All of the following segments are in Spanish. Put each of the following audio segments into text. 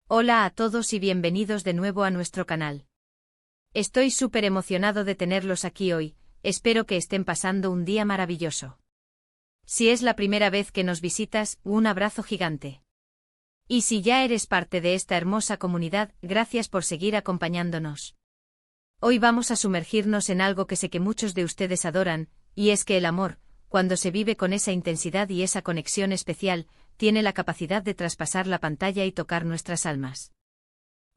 Hola a todos y bienvenidos de nuevo a nuestro canal. Estoy súper emocionado de tenerlos aquí hoy, espero que estén pasando un día maravilloso. Si es la primera vez que nos visitas, un abrazo gigante. Y si ya eres parte de esta hermosa comunidad, gracias por seguir acompañándonos. Hoy vamos a sumergirnos en algo que sé que muchos de ustedes adoran, y es que el amor, cuando se vive con esa intensidad y esa conexión especial, tiene la capacidad de traspasar la pantalla y tocar nuestras almas.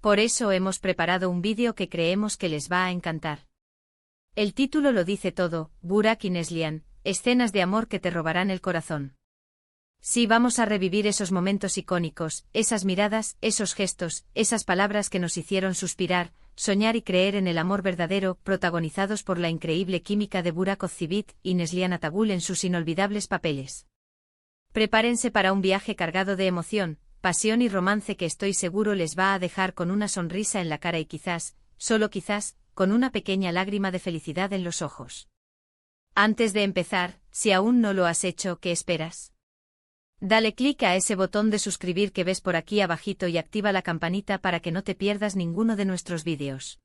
Por eso hemos preparado un vídeo que creemos que les va a encantar. El título lo dice todo, Burak y Neslihan, escenas de amor que te robarán el corazón. Sí, vamos a revivir esos momentos icónicos, esas miradas, esos gestos, esas palabras que nos hicieron suspirar, soñar y creer en el amor verdadero, protagonizados por la increíble química de Burak Ozceğit y Neslihan Atagül en sus inolvidables papeles. Prepárense para un viaje cargado de emoción, pasión y romance que estoy seguro les va a dejar con una sonrisa en la cara y quizás, solo quizás, con una pequeña lágrima de felicidad en los ojos. Antes de empezar, si aún no lo has hecho, ¿qué esperas? Dale clic a ese botón de suscribir que ves por aquí abajito y activa la campanita para que no te pierdas ninguno de nuestros vídeos.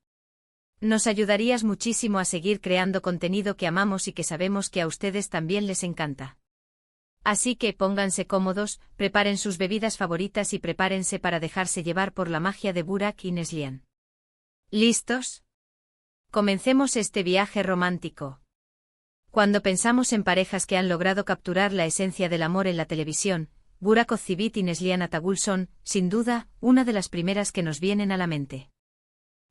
Nos ayudarías muchísimo a seguir creando contenido que amamos y que sabemos que a ustedes también les encanta. Así que pónganse cómodos, preparen sus bebidas favoritas y prepárense para dejarse llevar por la magia de Burak y Neslihan. ¿Listos? Comencemos este viaje romántico. Cuando pensamos en parejas que han logrado capturar la esencia del amor en la televisión, Burak Ozceğit y Neslihan Atagül son, sin duda, una de las primeras que nos vienen a la mente.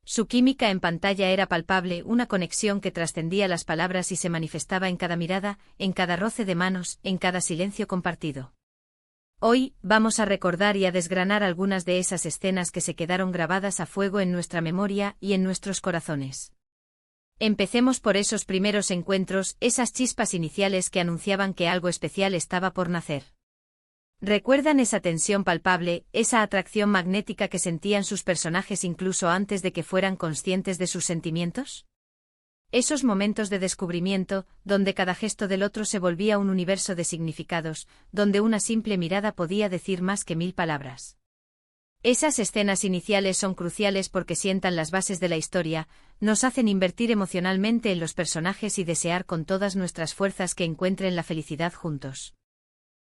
Su química en pantalla era palpable, una conexión que trascendía las palabras y se manifestaba en cada mirada, en cada roce de manos, en cada silencio compartido. Hoy, vamos a recordar y a desgranar algunas de esas escenas que se quedaron grabadas a fuego en nuestra memoria y en nuestros corazones. Empecemos por esos primeros encuentros, esas chispas iniciales que anunciaban que algo especial estaba por nacer. ¿Recuerdan esa tensión palpable, esa atracción magnética que sentían sus personajes incluso antes de que fueran conscientes de sus sentimientos? Esos momentos de descubrimiento, donde cada gesto del otro se volvía un universo de significados, donde una simple mirada podía decir más que 1000 palabras. Esas escenas iniciales son cruciales porque sientan las bases de la historia, nos hacen invertir emocionalmente en los personajes y desear con todas nuestras fuerzas que encuentren la felicidad juntos.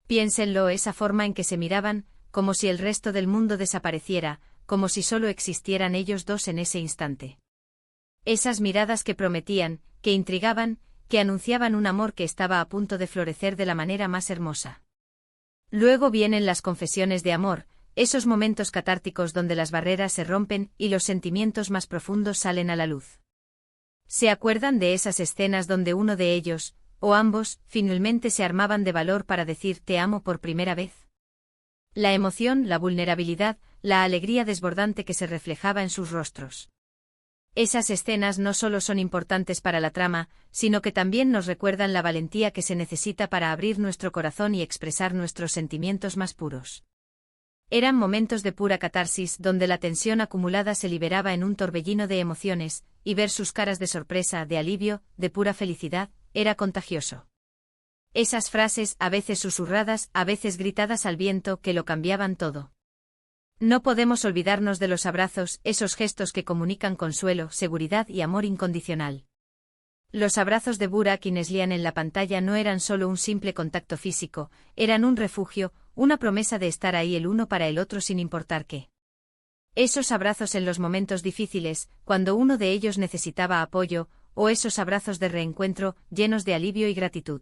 Piénsenlo, esa forma en que se miraban, como si el resto del mundo desapareciera, como si solo existieran ellos dos en ese instante. Esas miradas que prometían, que intrigaban, que anunciaban un amor que estaba a punto de florecer de la manera más hermosa. Luego vienen las confesiones de amor, esos momentos catárticos donde las barreras se rompen y los sentimientos más profundos salen a la luz. ¿Se acuerdan de esas escenas donde uno de ellos, o ambos, finalmente se armaban de valor para decir te amo por primera vez? La emoción, la vulnerabilidad, la alegría desbordante que se reflejaba en sus rostros. Esas escenas no solo son importantes para la trama, sino que también nos recuerdan la valentía que se necesita para abrir nuestro corazón y expresar nuestros sentimientos más puros. Eran momentos de pura catarsis donde la tensión acumulada se liberaba en un torbellino de emociones, y ver sus caras de sorpresa, de alivio, de pura felicidad, era contagioso. Esas frases, a veces susurradas, a veces gritadas al viento, que lo cambiaban todo. No podemos olvidarnos de los abrazos, esos gestos que comunican consuelo, seguridad y amor incondicional. Los abrazos de Burak y Neslihan en la pantalla no eran solo un simple contacto físico, eran un refugio, una promesa de estar ahí el uno para el otro sin importar qué. Esos abrazos en los momentos difíciles, cuando uno de ellos necesitaba apoyo, o esos abrazos de reencuentro, llenos de alivio y gratitud.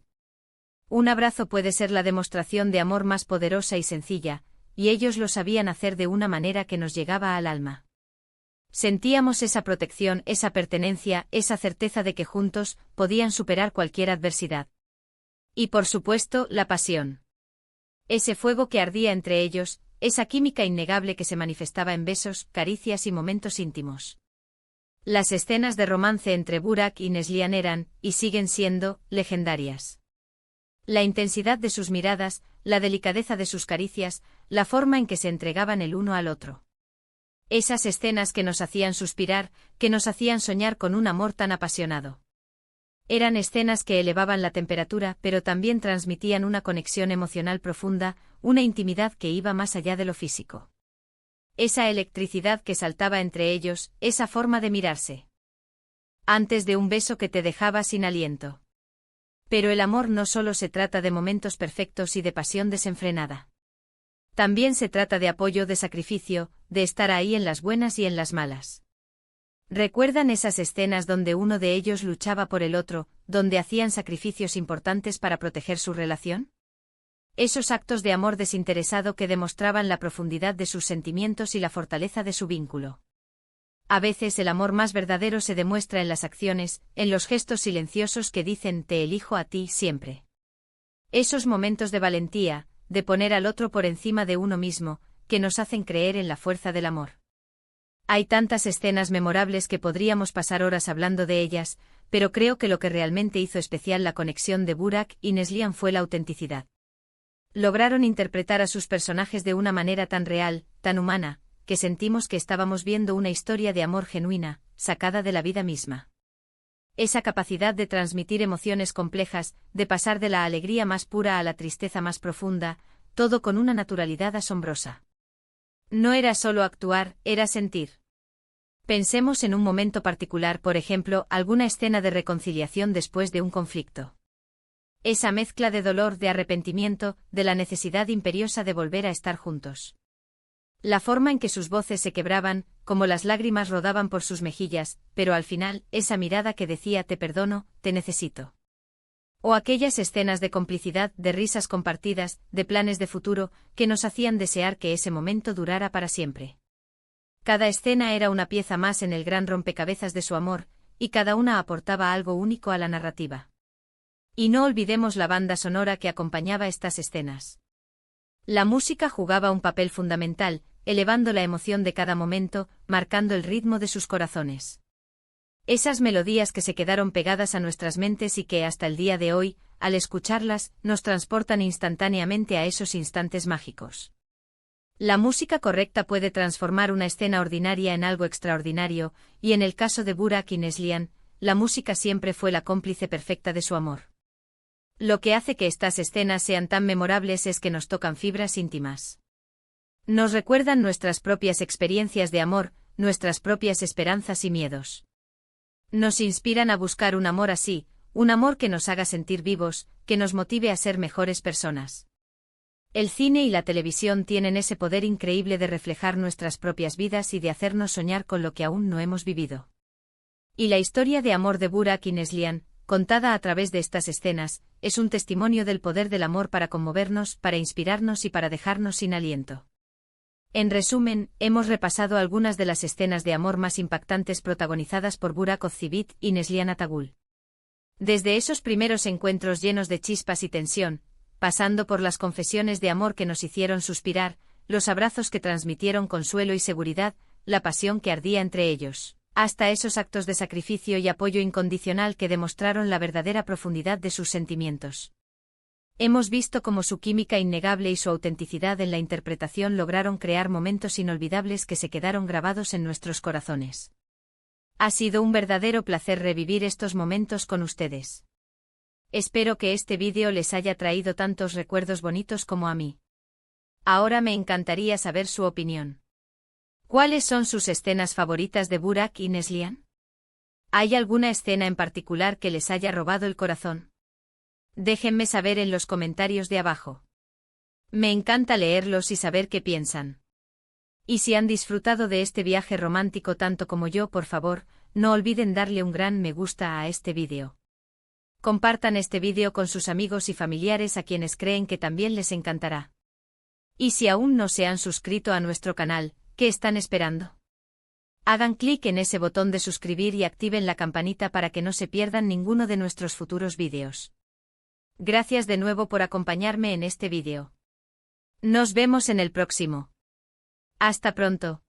Un abrazo puede ser la demostración de amor más poderosa y sencilla, y ellos lo sabían hacer de una manera que nos llegaba al alma. Sentíamos esa protección, esa pertenencia, esa certeza de que juntos podían superar cualquier adversidad. Y por supuesto, la pasión. Ese fuego que ardía entre ellos, esa química innegable que se manifestaba en besos, caricias y momentos íntimos. Las escenas de romance entre Burak y Neslihan eran, y siguen siendo, legendarias. La intensidad de sus miradas, la delicadeza de sus caricias, la forma en que se entregaban el uno al otro. Esas escenas que nos hacían suspirar, que nos hacían soñar con un amor tan apasionado. Eran escenas que elevaban la temperatura, pero también transmitían una conexión emocional profunda, una intimidad que iba más allá de lo físico. Esa electricidad que saltaba entre ellos, esa forma de mirarse. Antes de un beso que te dejaba sin aliento. Pero el amor no solo se trata de momentos perfectos y de pasión desenfrenada. También se trata de apoyo, de sacrificio, de estar ahí en las buenas y en las malas. ¿Recuerdan esas escenas donde uno de ellos luchaba por el otro, donde hacían sacrificios importantes para proteger su relación? Esos actos de amor desinteresado que demostraban la profundidad de sus sentimientos y la fortaleza de su vínculo. A veces el amor más verdadero se demuestra en las acciones, en los gestos silenciosos que dicen te elijo a ti siempre. Esos momentos de valentía, de poner al otro por encima de uno mismo, que nos hacen creer en la fuerza del amor. Hay tantas escenas memorables que podríamos pasar horas hablando de ellas, pero creo que lo que realmente hizo especial la conexión de Burak y Neslihan fue la autenticidad. Lograron interpretar a sus personajes de una manera tan real, tan humana, que sentimos que estábamos viendo una historia de amor genuina, sacada de la vida misma. Esa capacidad de transmitir emociones complejas, de pasar de la alegría más pura a la tristeza más profunda, todo con una naturalidad asombrosa. No era solo actuar, era sentir. Pensemos en un momento particular, por ejemplo, alguna escena de reconciliación después de un conflicto. Esa mezcla de dolor, de arrepentimiento, de la necesidad imperiosa de volver a estar juntos. La forma en que sus voces se quebraban, como las lágrimas rodaban por sus mejillas, pero al final, esa mirada que decía te perdono, te necesito. O aquellas escenas de complicidad, de risas compartidas, de planes de futuro, que nos hacían desear que ese momento durara para siempre. Cada escena era una pieza más en el gran rompecabezas de su amor, y cada una aportaba algo único a la narrativa. Y no olvidemos la banda sonora que acompañaba estas escenas. La música jugaba un papel fundamental, elevando la emoción de cada momento, marcando el ritmo de sus corazones. Esas melodías que se quedaron pegadas a nuestras mentes y que hasta el día de hoy, al escucharlas, nos transportan instantáneamente a esos instantes mágicos. La música correcta puede transformar una escena ordinaria en algo extraordinario, y en el caso de Burak y Neslihan, la música siempre fue la cómplice perfecta de su amor. Lo que hace que estas escenas sean tan memorables es que nos tocan fibras íntimas. Nos recuerdan nuestras propias experiencias de amor, nuestras propias esperanzas y miedos. Nos inspiran a buscar un amor así, un amor que nos haga sentir vivos, que nos motive a ser mejores personas. El cine y la televisión tienen ese poder increíble de reflejar nuestras propias vidas y de hacernos soñar con lo que aún no hemos vivido. Y la historia de amor de Burak y Neslihan, contada a través de estas escenas, es un testimonio del poder del amor para conmovernos, para inspirarnos y para dejarnos sin aliento. En resumen, hemos repasado algunas de las escenas de amor más impactantes protagonizadas por Burak Ozcivit y Neslihan Atagul. Desde esos primeros encuentros llenos de chispas y tensión, pasando por las confesiones de amor que nos hicieron suspirar, los abrazos que transmitieron consuelo y seguridad, la pasión que ardía entre ellos, hasta esos actos de sacrificio y apoyo incondicional que demostraron la verdadera profundidad de sus sentimientos. Hemos visto cómo su química innegable y su autenticidad en la interpretación lograron crear momentos inolvidables que se quedaron grabados en nuestros corazones. Ha sido un verdadero placer revivir estos momentos con ustedes. Espero que este vídeo les haya traído tantos recuerdos bonitos como a mí. Ahora me encantaría saber su opinión. ¿Cuáles son sus escenas favoritas de Burak y Neslihan? ¿Hay alguna escena en particular que les haya robado el corazón? Déjenme saber en los comentarios de abajo. Me encanta leerlos y saber qué piensan. Y si han disfrutado de este viaje romántico tanto como yo, por favor, no olviden darle un gran me gusta a este vídeo. Compartan este vídeo con sus amigos y familiares a quienes creen que también les encantará. Y si aún no se han suscrito a nuestro canal, ¿qué están esperando? Hagan clic en ese botón de suscribir y activen la campanita para que no se pierdan ninguno de nuestros futuros vídeos. Gracias de nuevo por acompañarme en este vídeo. Nos vemos en el próximo. Hasta pronto.